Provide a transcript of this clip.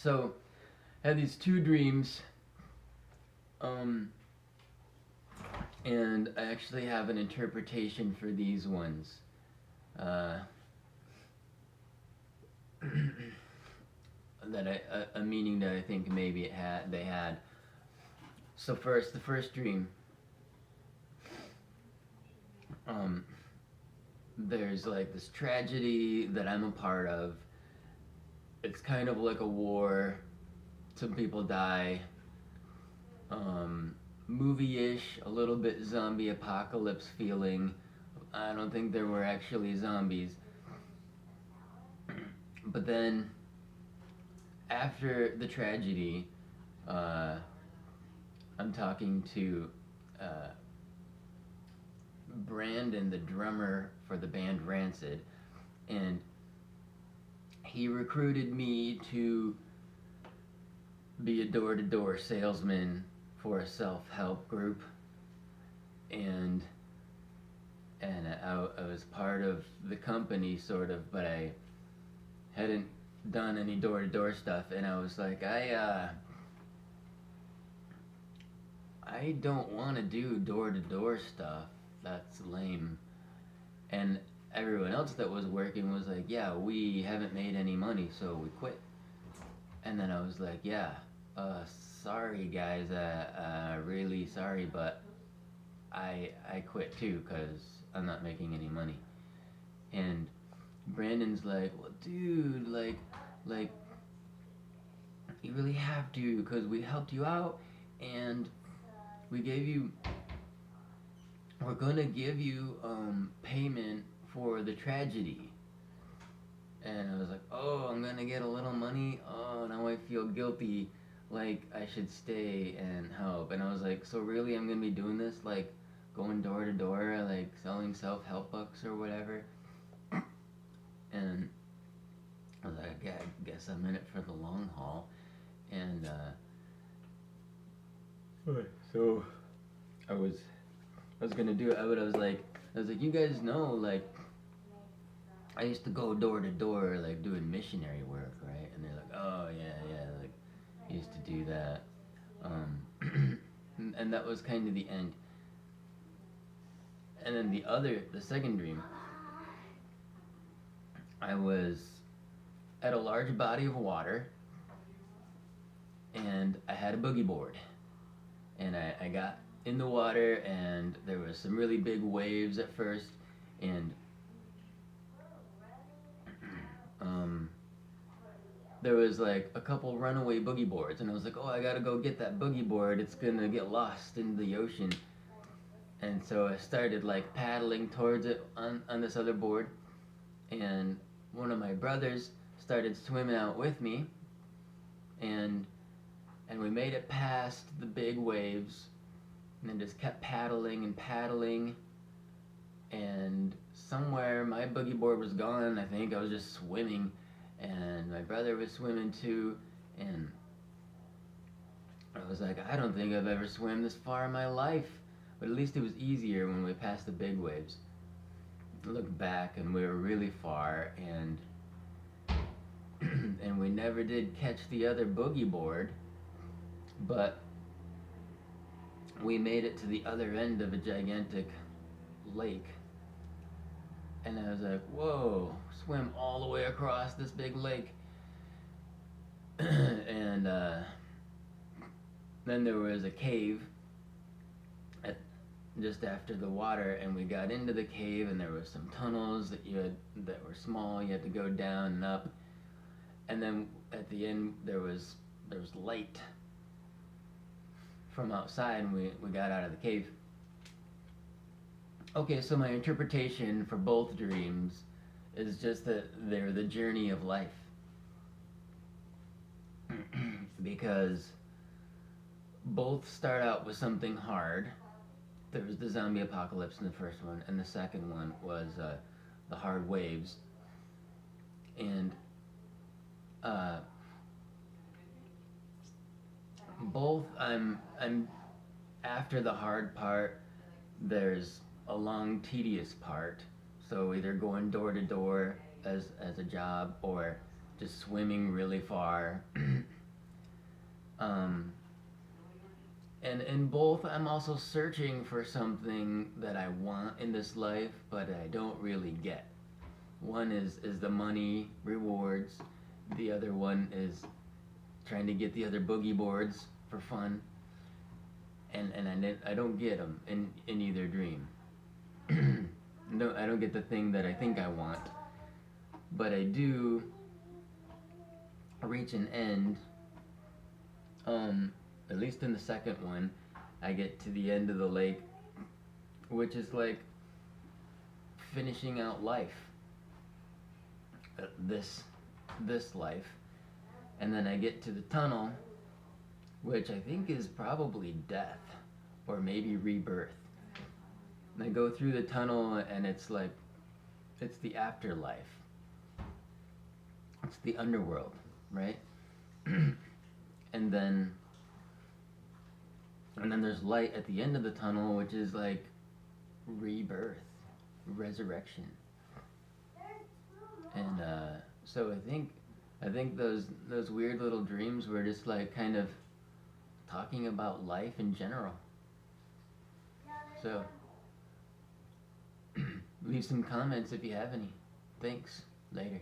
So I had these two dreams, um, and I actually have an interpretation for these ones. Uh, a meaning that I think maybe they had. So first, the first dream. Um, there's like this tragedy that I'm a part of. It's kind of like a war. Some people die. Um, Movie-ish, a little bit zombie apocalypse feeling. I don't think there were actually zombies. But then, after the tragedy, uh, I'm talking to uh, Brandon, the drummer for the band Rancid, and he recruited me to be a door-to-door salesman for a self-help group, and I was part of the company sort of, but I hadn't done any door-to-door stuff, and I was like, I don't want to do door-to-door stuff. That's lame. And everyone else that was working was like, yeah, we haven't made any money, so we quit. And then I was like, yeah, sorry guys, really sorry, but I quit too because I'm not making any money. And Brandon's like, well, dude, like you really have to because we helped you out and we gave you, we're gonna give you payment for the tragedy. And I was like, oh, I'm gonna get a little money. Oh, now I feel guilty, like I should stay and help. And I was like, so really, I'm gonna be doing this, like going door to door, like selling self-help books or whatever. And I was like, yeah, I guess I'm in it for the long haul. And so I was gonna do it, but I was like, you guys know, like I used to go door to door, like doing missionary work, right? And they're like, oh yeah, like I used to do that, and that was kind of the end. And then the second dream, I was at a large body of water, and I had a boogie board, and I got in the water, and there was some really big waves at first, and um, there was like a couple runaway boogie boards, and I was like, oh, I gotta go get that boogie board. It's gonna get lost in the ocean. And so I started like paddling towards it on this other board, and one of my brothers started swimming out with me, and we made it past the big waves, and then just kept paddling and paddling, and somewhere my boogie board was gone. I think I was just swimming, and my brother was swimming too, and I was like, I don't think I've ever swam this far in my life, but at least it was easier when we passed the big waves. I looked back and we were really far, and and we never did catch the other boogie board, but we made it to the other end of a gigantic lake. And I was like, whoa, swim all the way across this big lake. And then there was a cave at, just after the water, and we got into the cave, and there was some tunnels that were small. You had to go down and up, and then at the end there was light from outside, and we got out of the cave. Okay, so my interpretation for both dreams is just that they're the journey of life. Because both start out with something hard. There was the zombie apocalypse in the first one, and the second one was the hard waves. And both I'm after the hard part, there's a long tedious part. So either going door to door as a job, or just swimming really far. um, and in both, I'm also searching for something that I want in this life, but I don't really get. One is the money rewards. The other one is trying to get the other boogie boards for fun. And I don't get them in either dream. No, I don't get the thing that I think I want, but I do reach an end. At least in the second one, I get to the end of the lake, which is like finishing out life. This life, and then I get to the tunnel, which I think is probably death or maybe rebirth. And I go through the tunnel, and it's like it's the afterlife. It's the underworld, right? and then and then there's light at the end of the tunnel, which is like rebirth, resurrection. And so I think those weird little dreams were just like kind of talking about life in general. So leave some comments if you have any. Thanks. Later.